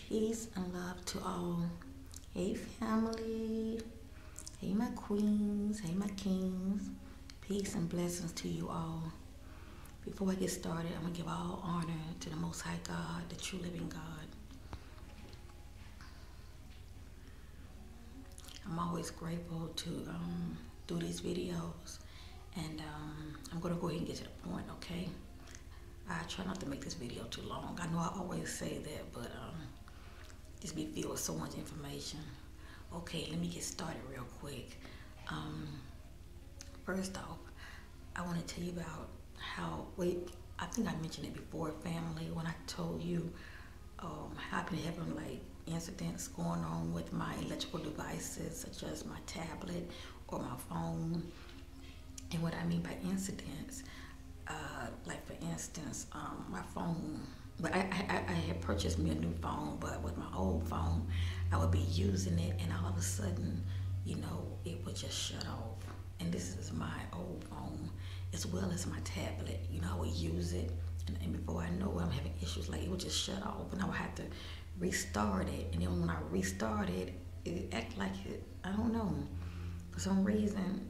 Peace and love to all. Hey family. Hey my queens. Hey my kings. Peace and blessings to you all. Before I get started, I'm going to give all honor to the Most High God, the true living God. I'm always grateful to do these videos. And I'm going to go ahead and get to the point, okay? I try not to make this video too long. I know I always say that, but just be filled with so much information. Okay, let me get started real quick. First off, I want to tell you about how, I think I mentioned it before, family, when I told you how I've been having like incidents going on with my electrical devices, such as my tablet or my phone. And what I mean by incidents, like for instance, my phone, but I had purchased me a new phone, but with my old phone, I would be using it and all of a sudden, it would just shut off. And this is my old phone, as well as my tablet. I would use it, and before I know it, I'm having issues, like it would just shut off, and I would have to restart it. And then when I restarted, it acted like it, I don't know, for some reason,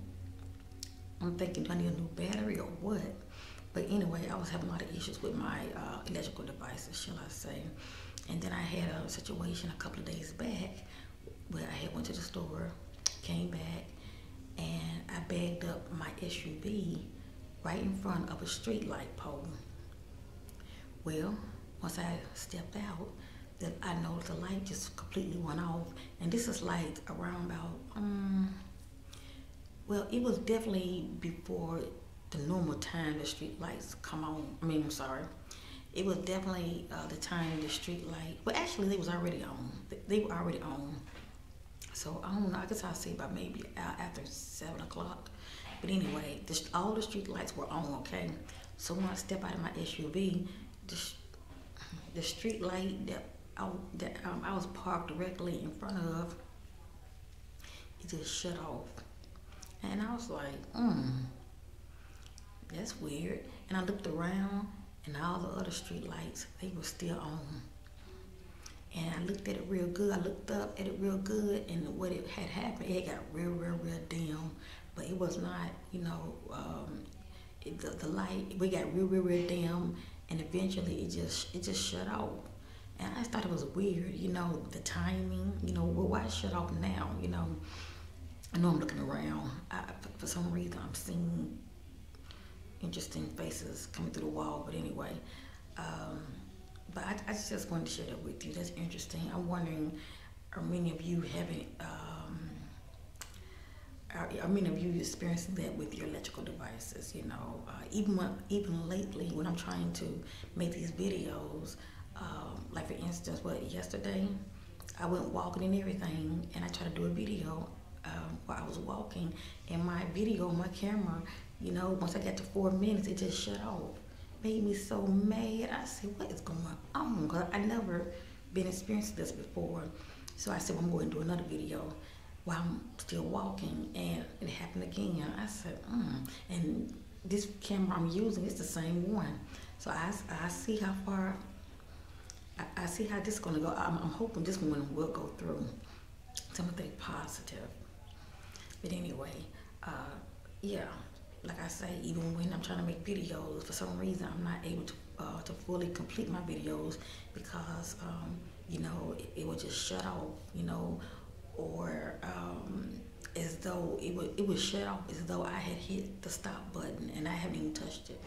I'm thinking, do I need a new battery or what? But anyway, I was having a lot of issues with my electrical devices, shall I say. And then I had a situation a couple of days back where I had went to the store, came back, and I bagged up my SUV right in front of a street light pole. Well, once I stepped out, that I noticed the light just completely went off. And this is like around about, well, it was definitely before the normal time the street lights come on. I'm sorry. It was definitely the time the street light, well, actually, they was already on. They were already on. So, I don't know, I guess I'll say about maybe after 7 o'clock. But anyway, all the street lights were on, okay? So, when I step out of my SUV, the street light that I was parked directly in front of, it just shut off. And I was like, that's weird. And I looked around, and all the other street lights, they were still on. And I looked at it real good. I looked up at it real good, and what it had happened, it got real dim. But it was not, the light, we got real dim, and eventually it just shut off. And I just thought it was weird, the timing, why it shut off now, I know I'm looking around. For some reason, I'm seeing interesting faces coming through the wall. But anyway, but I just wanted to share that with you. That's interesting. I'm wondering, are many of you having, are many of you experiencing that with your electrical devices? Even lately, when I'm trying to make these videos, like for instance, yesterday, I went walking and everything, and I tried to do a video while I was walking, and my video on my camera, once I got to 4 minutes, it just shut off. Made me so mad. I said, what is going on? Because I never been experiencing this before. So I said, well, I'm going to do another video while I'm still walking, and it happened again. I said, and this camera I'm using is the same one. So I see how far, I see how this is going to go. I'm hoping this one will go through. Something positive. But anyway, yeah, like I say, even when I'm trying to make videos, for some reason I'm not able to fully complete my videos because it would just shut off, or as though it would shut off as though I had hit the stop button and I haven't even touched it.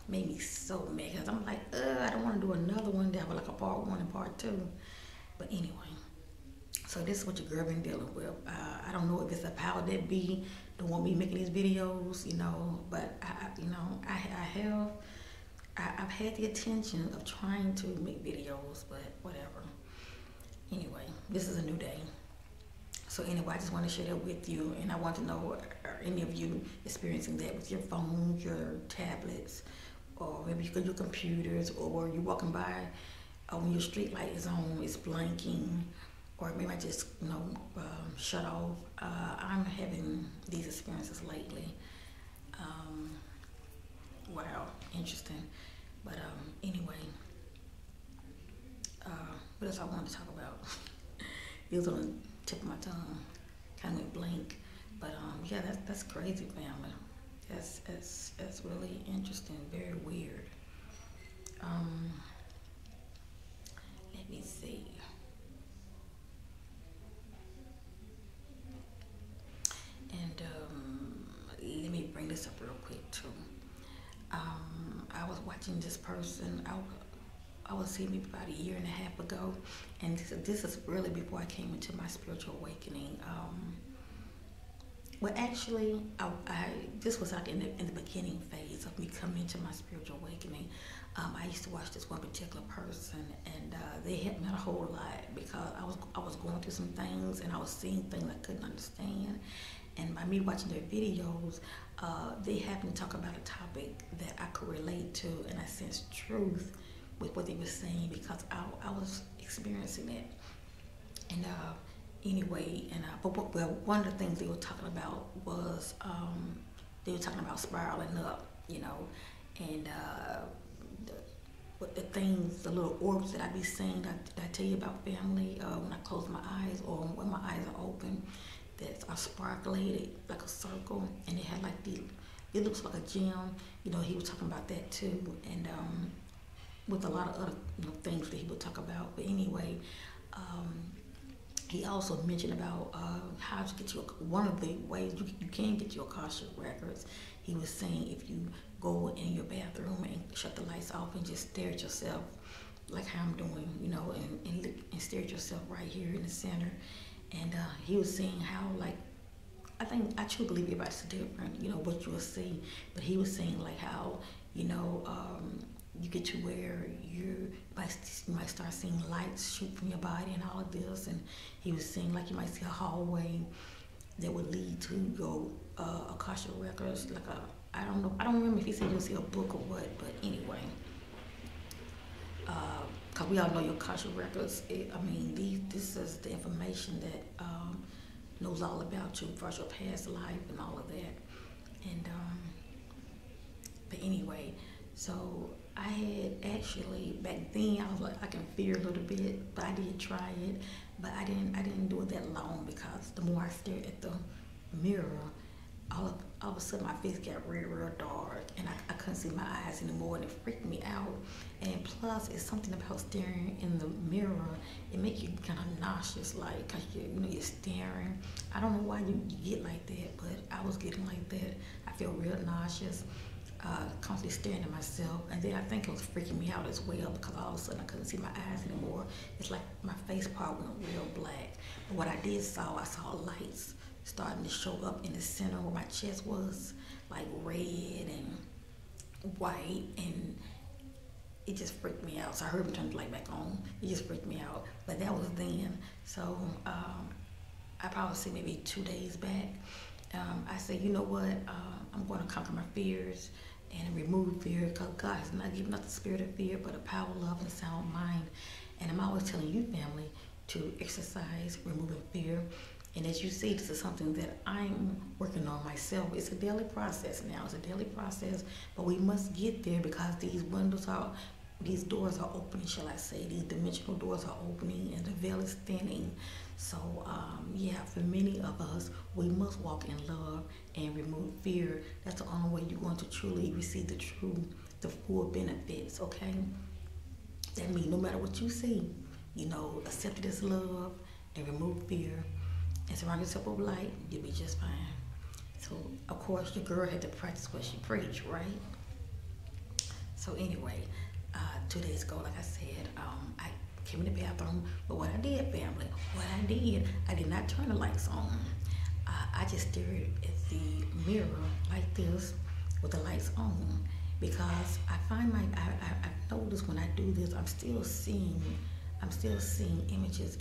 Made me so mad because I'm like, I don't want to do another one that was like a part 1 and part 2. But anyway. So this is what your girl been dealing with. I don't know if it's a power that be, don't want me making these videos, but I've had the attention of trying to make videos, but whatever. Anyway, this is a new day. So anyway, I just want to share that with you, and I want to know, are any of you experiencing that with your phones, your tablets, or maybe your computers, or you're walking by when your street light is on, it's blinking, or maybe I just, shut off. I'm having these experiences lately. Wow, interesting. But anyway, What else I want to talk about? It was on the tip of my tongue. Kind of went blank. But yeah, that's crazy, family. That's really interesting. Very weird. Um, Let me see. And let me bring this up real quick too. I was watching this person. I was seeing maybe about a year and a half ago, and this is really before I came into my spiritual awakening. Well, actually, I this was like in the beginning phase of me coming into my spiritual awakening. I used to watch this one particular person, and they helped me out a whole lot because I was going through some things, and I was seeing things I couldn't understand. And by me watching their videos, they happened to talk about a topic that I could relate to, and I sensed truth with what they were saying because I was experiencing it. And anyway, and well, one of the things they were talking about was they were talking about spiraling up, and the things, the little orbs that I be seeing that I tell you about, family, when I close my eyes or when my eyes are open, that are sparkly, like a circle, and it had like it looks like a gem. He was talking about that too, and with a lot of other things that he would talk about. But anyway, he also mentioned about how to get one of the ways you can get your Akashic records. He was saying if you go in your bathroom and shut the lights off and just stare at yourself, like how I'm doing, and look and stare at yourself right here in the center. And he was saying how, like, I truly believe everybody's different, what you will see. But he was saying like how, you get to where you might start seeing lights shoot from your body and all of this. And he was saying like you might see a hallway that would lead to your Akashic records. Like I don't know, I don't remember if he said you'll see a book or what, but anyway. Because we all know your Akashic records. This is the information that knows all about you, first your past life and all of that. And but anyway, so I had actually back then I was like I can fear a little bit, but I did try it, but I didn't do it that long because the more I stared at the mirror, all of a sudden my face got real dark, and I couldn't see my eyes anymore, and it freaked me out. And plus, it's something about staring in the mirror, it makes you kind of nauseous, like, cause you're staring. I don't know why you get like that, but I was getting like that. I feel real nauseous, constantly staring at myself. And then I think it was freaking me out as well because all of a sudden I couldn't see my eyes anymore. It's like my face part went real black. But what I saw lights starting to show up in the center where my chest was, like red and white, and it just freaked me out. So I heard him turn the light back on. It just freaked me out. But that was then. So I probably say maybe 2 days back, I said, you know what? I'm going to conquer my fears and remove fear, because God has not given us the spirit of fear, but a power, love, and a sound mind. And I'm always telling you, family, to exercise removing fear. And as you see, this is something that I'm working on myself. It's a daily process now. It's a daily process, but we must get there because these doors are opening, shall I say. These dimensional doors are opening and the veil is thinning. So, for many of us, we must walk in love and remove fear. That's the only way you're going to truly receive the full benefits, okay? That means no matter what you see, accept it as love and remove fear and surround yourself with light, you'll be just fine. So, of course, your girl had to practice what she preached, right? So anyway, 2 days ago, like I said, I came in the bathroom, but what I did, family, I did not turn the lights on. I just stared at the mirror like this with the lights on, because I find I noticed when I do this, I'm still seeing images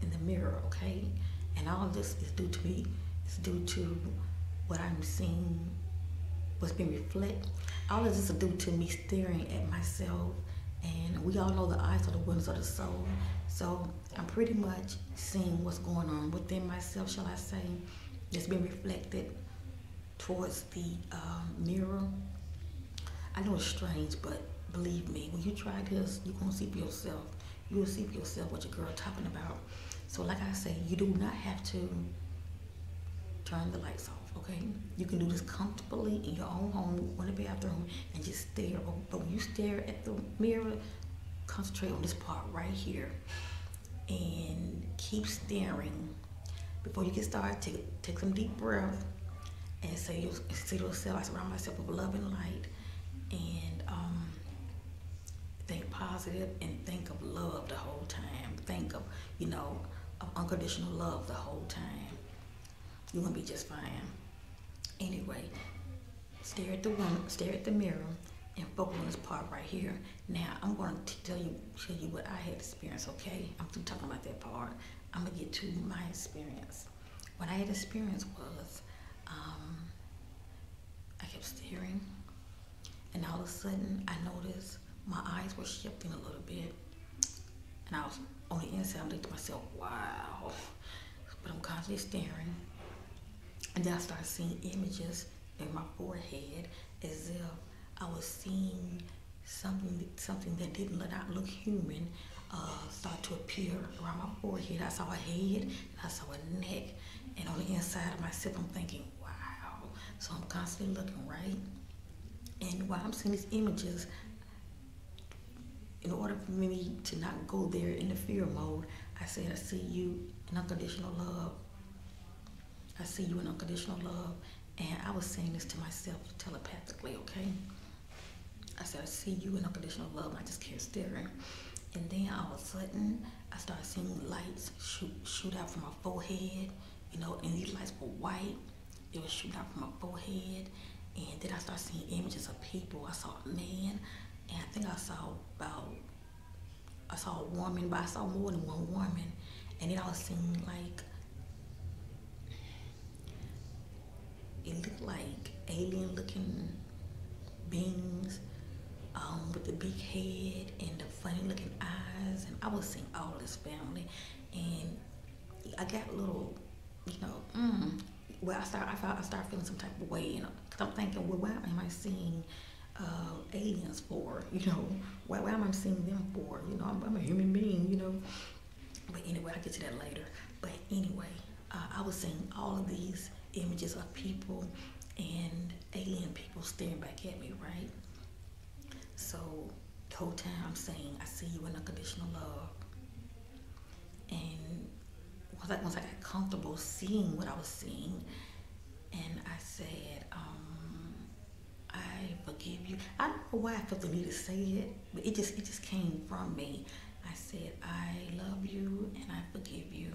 in the mirror, okay? And all of this is due to me. It's due to what I'm seeing, what's being reflected. All of this is due to me staring at myself. And we all know the eyes are the windows of the soul. So I'm pretty much seeing what's going on within myself, shall I say, that's being reflected towards the mirror. I know it's strange, but believe me, when you try this, you're going to see for yourself. you'll see for yourself what your girl talking about. So like I say, you do not have to turn the lights off, okay? You can do this comfortably in your own home, in the bathroom, and just stare. But when you stare at the mirror, concentrate on this part right here and keep staring. Before you get started, take some deep breath and say to yourself, I surround myself with love and light, and think positive and think of love the whole time. Think of, of unconditional love the whole time. You're gonna be just fine. Anyway, stare at the mirror, and focus on this part right here. Now, I'm going to tell you what I had experienced, okay? I'm through talking about that part. I'm going to get to my experience. What I had experienced was, I kept staring, and all of a sudden, I noticed my eyes were shifting a little bit. And I was on the inside, I'm thinking to myself, wow. But I'm constantly staring. And then I started seeing images in my forehead as if I was seeing something that didn't look human start to appear around my forehead. I saw a head, and I saw a neck, and on the inside of myself, I'm thinking, wow. So I'm constantly looking, right? And while I'm seeing these images, in order for me to not go there in the fear mode, I said, I see you in unconditional love. I see you in unconditional love. And I was saying this to myself telepathically, okay? I said, I see you in unconditional love, and I just kept staring. And then all of a sudden, I started seeing lights shoot out from my forehead, and these lights were white. It was shooting out from my forehead. And then I started seeing images of people. I saw a man, and I think I saw a woman, but I saw more than one woman. And then I was seeing it looked like alien looking beings with the big head and the funny looking eyes. And I was seeing all this family, and I got a little, well, I started feeling some type of way, because I'm thinking, well, why am I seeing aliens for? Why am I seeing them for? I'm a human being, But anyway, I'll get to that later. But anyway, I was seeing all of these images of people and alien people staring back at me, right? So the whole time I'm saying, I see you in unconditional love. And once I got comfortable seeing what I was seeing, and I said, I forgive you. I don't know why I felt the need to say it, but it just came from me. I said, I love you and I forgive you.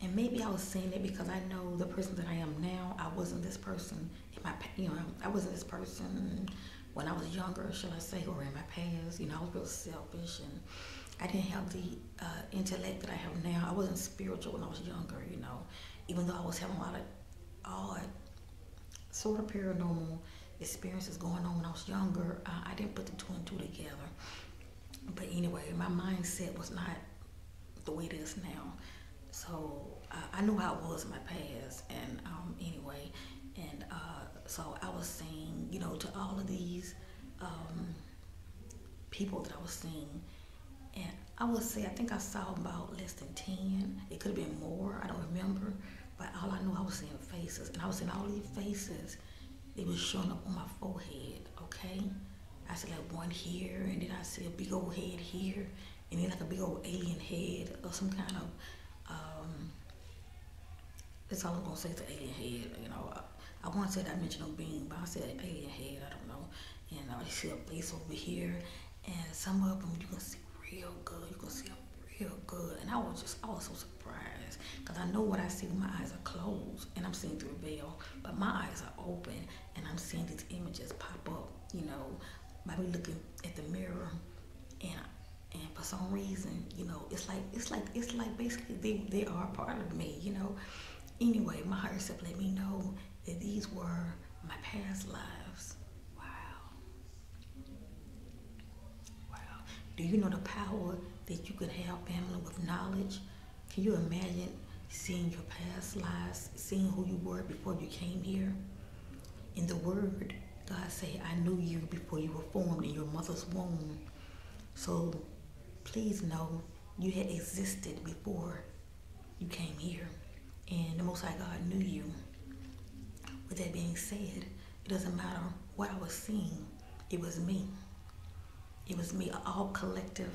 And maybe I was saying that because I know the person that I am now. I wasn't this person I wasn't this person when I was younger, shall I say, or in my past. I was real selfish, and I didn't have the intellect that I have now. I wasn't spiritual when I was younger, even though I was having a lot of odd, sort of paranormal experiences going on when I was younger. I didn't put the two and two together. But anyway, my mindset was not the way it is now. So I knew how it was in my past, and anyway, and so I was saying, to all of these people that I was seeing, and I would say I think I saw about less than 10. It could have been more. I don't remember, but all I know, I was seeing faces, and I was seeing all these faces. They was showing up on my forehead. Okay, I see like one here, and then I see a big old head here, and then like a big old alien head or some kind of. That's all I'm gonna say, it's an alien head. I once said dimensional being, but I said alien head. I don't know. And I see a face over here, and some of them you can see real good. You can see them real good, and I was so surprised, because I know what I see when my eyes are closed and I'm seeing through a veil, but my eyes are open and I'm seeing these images pop up. By me looking at the mirror, and for some reason, it's like basically they are a part of me, Anyway, my higher self let me know that these were my past lives. Wow. Wow. Do you know the power that you could have, family, with knowledge? Can you imagine seeing your past lives, seeing who you were before you came here? In the word, God say, I knew you before you were formed in your mother's womb. So please know you had existed before you came here. And the Most High God knew you. With that being said, it doesn't matter what I was seeing. It was me. It was me, all collectiveness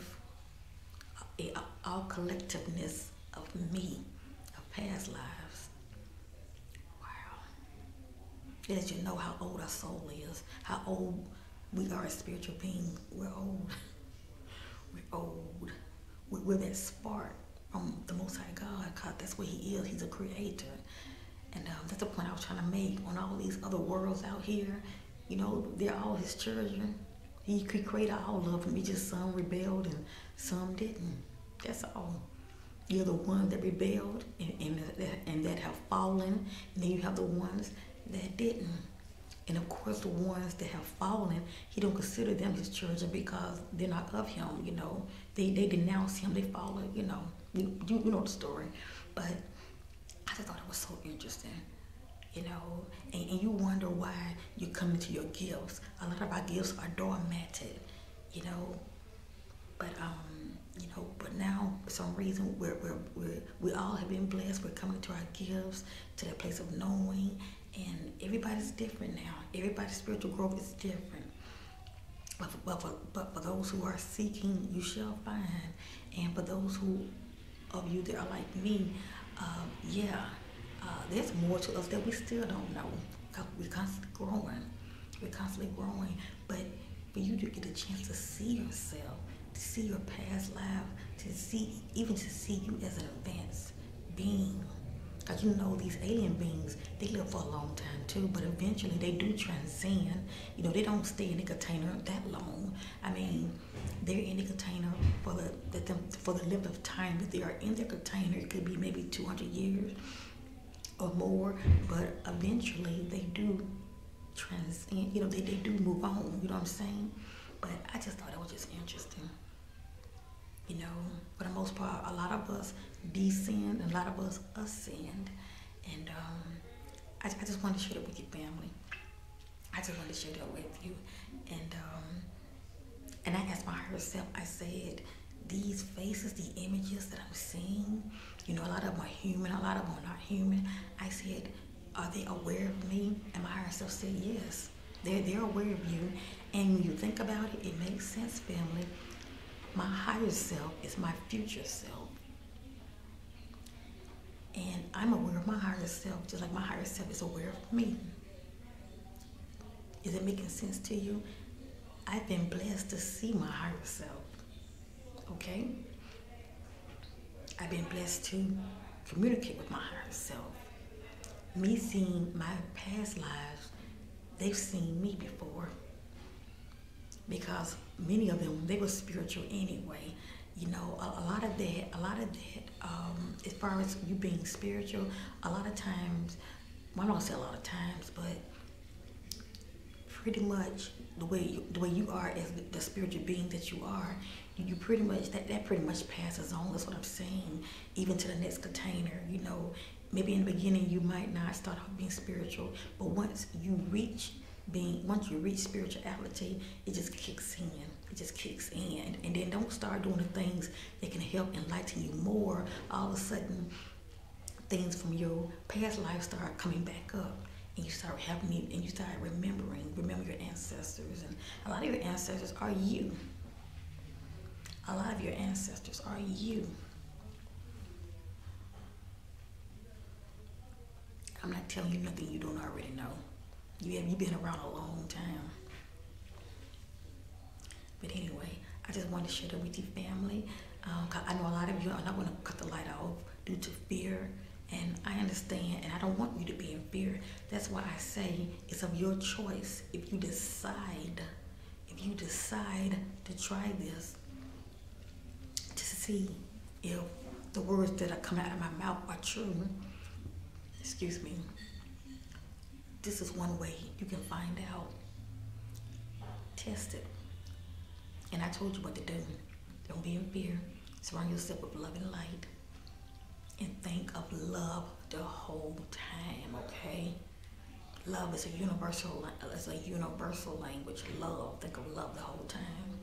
of me, of past lives. Wow. It lets you know how old our soul is, how old we are as spiritual beings. We're old. We're old. We're that spark from the Most High God, because that's what He is. He's a creator. And that's the point I was trying to make. On all these other worlds out here, they're all His children. He created all of them. It's just some rebelled and some didn't. That's all. You're the ones that rebelled and that have fallen. And then you have the ones that didn't. And of course, the ones that have fallen, He don't consider them His children because they're not of Him. They denounce Him. They follow. You know the story. But I just thought it was so interesting. And you wonder why you come into your gifts. A lot of our gifts are doormatted, but but now for some reason we all have been blessed. We're coming into our gifts, to that place of knowing, and everybody's different now. Everybody's spiritual growth is different. But for those who are seeking, you shall find. And for those of you that are like me, there's more to us that we still don't know, because we're constantly growing. We're constantly growing. But for you to get a chance to see yourself, to see your past life, to see you as an advanced being. Because these alien beings, they live for a long time too, but eventually they do transcend. They don't stay in the container that long. I mean, they're in the container for the length of time that they are in their container. It could be maybe 200 years or more, but eventually they do transcend. They do move on. You know what I'm saying? But I just thought it was just interesting. For the most part, a lot of us descend, and a lot of us ascend. And I just wanted to share that with your family. I just wanted to share that with you. And I asked my higher self, I said, these faces, the images that I'm seeing, a lot of them are human, a lot of them are not human. I said, are they aware of me? And my higher self said, yes, they're aware of you. And when you think about it, it makes sense, family. My higher self is my future self. And I'm aware of my higher self, just like my higher self is aware of me. Is it making sense to you? I've been blessed to see my higher self. Okay? I've been blessed to communicate with my higher self. Me seeing my past lives, they've seen me before. Because many of them, they were spiritual anyway. A lot of that, as far as you being spiritual, a lot of times, well, I'm not gonna say a lot of times, but pretty much the way you are as the spiritual being that you are, you pretty much, that pretty much passes on. That's what I'm saying. Even to the next container, maybe in the beginning you might not start off being spiritual, but once you reach spirituality, it just kicks in. It just kicks in. And then don't start doing the things that can help enlighten you more. All of a sudden, things from your past life start coming back up. And you start remember your ancestors. And a lot of your ancestors are you. A lot of your ancestors are you. I'm not telling you nothing you don't already know. You've been around a long time. But anyway, I just wanted to share that with you, family. 'Cause I know a lot of you are not going to cut the light off due to fear. And I understand, and I don't want you to be in fear. That's why I say it's of your choice. If you decide to try this, to see if the words that are coming out of my mouth are true, excuse me, this is one way you can find out. Test it. And I told you what to do. Don't be in fear. Surround yourself with love and light. And think of love the whole time, okay? Love is a universal language. Love. Think of love the whole time.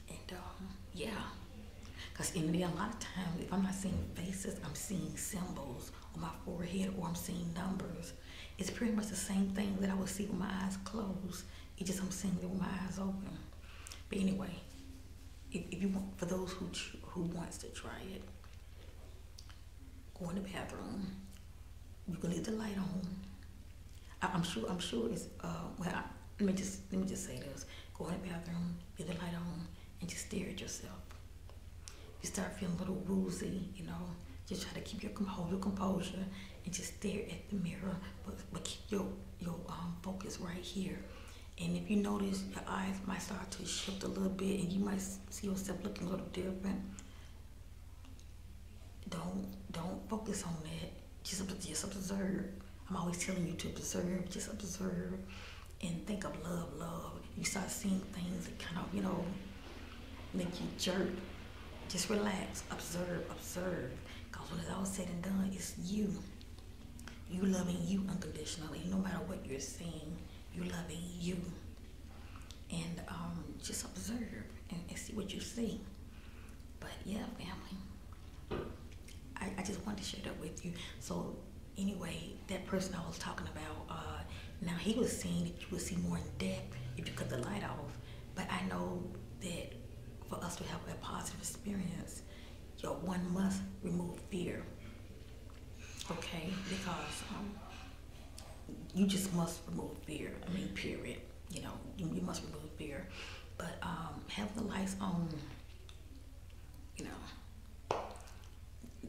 And Because in there, a lot of times, if I'm not seeing faces, I'm seeing symbols on my forehead or I'm seeing numbers. It's pretty much the same thing that I would see with my eyes closed. It's just I'm seeing it with my eyes open. But anyway, if you want, for those who wants to try it, go in the bathroom. You can leave the light on. I'm sure it's let me just say this. Go in the bathroom, leave the light on, and just stare at yourself. You start feeling a little woozy, just try to keep your composure and just stare at the mirror, but keep your focus right here. And if you notice your eyes might start to shift a little bit and you might see yourself looking a little different, don't focus on that. Just observe. I'm always telling you to observe, just observe and think of love. You start seeing things that kind of, make you jerk. Just relax, observe. Because when it's all said and done, it's you. You loving you unconditionally. No matter what you're seeing, you loving you. And just observe and see what you see. But yeah, family, I just wanted to share that with you. So anyway, that person I was talking about, now he was saying that you would see more in depth if you cut the light off. But I know that for us to have a positive experience, one must remove fear. Okay? Because you just must remove fear. I mean, period. You must remove fear. But have the lights on,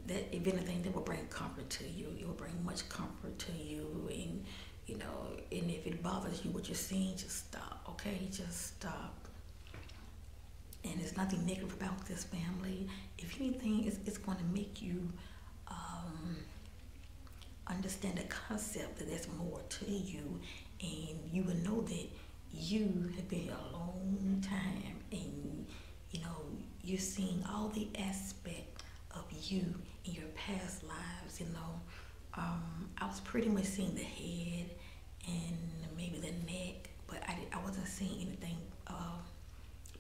that if anything, that will bring comfort to you. It will bring much comfort to you. And, and if it bothers you what you're seeing, just stop, okay? Just stop. And there's nothing negative about this, family. If anything, it's going to make you understand the concept that there's more to you, and you will know that you have been here a long time, and you're seeing all the aspect of you in your past lives. I was pretty much seeing the head and maybe the neck, but I wasn't seeing anything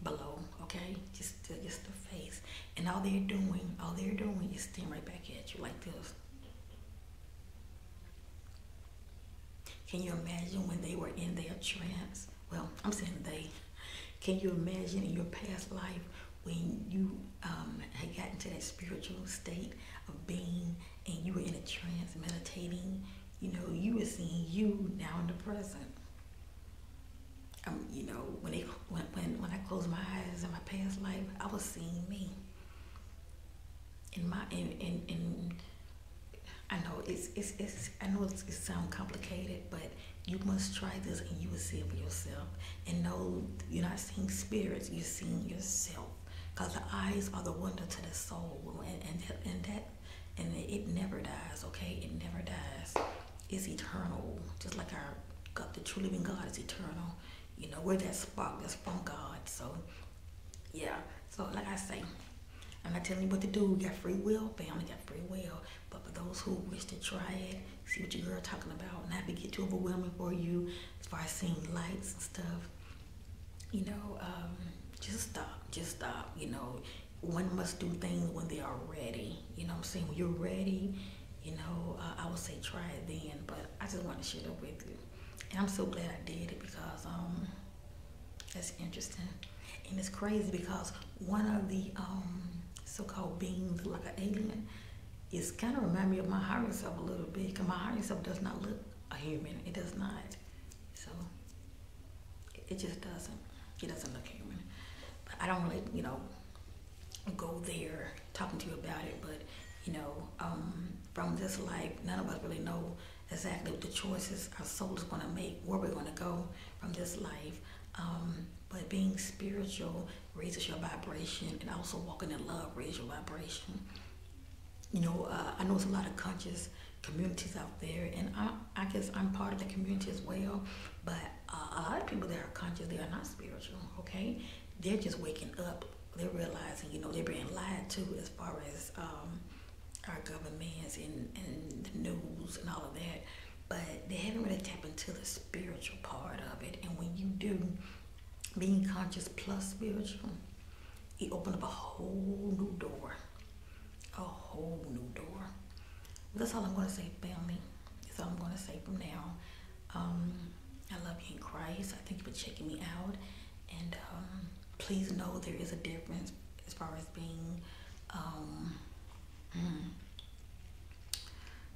below. Okay, just the face, and all they're doing is staring right back at you like this. Can you imagine when they were in their trance? Well, I'm saying they. Can you imagine in your past life when you had gotten to that spiritual state of being and you were in a trance meditating? You were seeing you now in the present. When I closed my eyes in my past life, I was seeing me. I know it sounds complicated, but you must try this and you will see it for yourself. And know you're not seeing spirits, you're seeing yourself. Because the eyes are the window to the soul, and it never dies. Okay, it never dies. It's eternal, just like our God, the true living God is eternal. We're that spark that's from God. So, yeah. So, like I say, I'm not telling you what to do. You got free will, family got free will. But for those who wish to try it, see what your girl talking about, not to get too overwhelming for you as far as seeing lights and stuff. Just stop. One must do things when they are ready. What I'm saying? When you're ready, I would say try it then. But I just want to share that with you. And I'm so glad I did it because that's interesting. And it's crazy because one of the so-called beings, like an alien, is kind of remind me of my higher self a little bit, because my higher self does not look a human. It does not. So it just doesn't. It doesn't look human. But I don't really, go there talking to you about it. But from this life, none of us really know exactly what the choices our soul is going to make, where we're going to go from this life. But being spiritual raises your vibration, and also walking in love raises your vibration. I know there's a lot of conscious communities out there, and I guess I'm part of the community as well. But a lot of people that are conscious, they are not spiritual. Okay, they're just waking up. They're realizing, they're being lied to as far as our governments and the news and all of that. But they haven't really tapped into the spiritual part of it. And when you do, being conscious plus spiritual, He opened up a whole new door. A whole new door. That's all I'm going to say, family. That's all I'm going to say from now. Um, I love you in Christ. I thank you for checking me out. And please know there is a difference as far as being, um,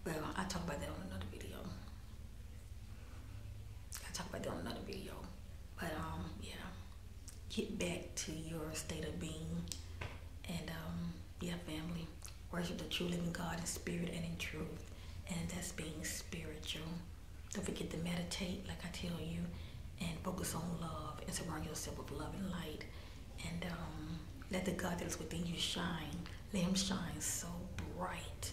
well, I'll talk about that on another video. I'll talk about that on another video. But yeah, get back to your state of being. And yeah, family, worship the true living God in spirit and in truth. And that's being spiritual. Don't forget to meditate, like I tell you, and focus on love and surround yourself with love and light. And let the God that is within you shine. Let him shine so bright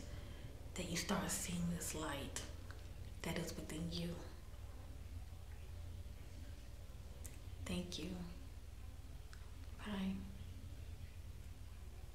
that you start seeing this light that is within you. Thank you.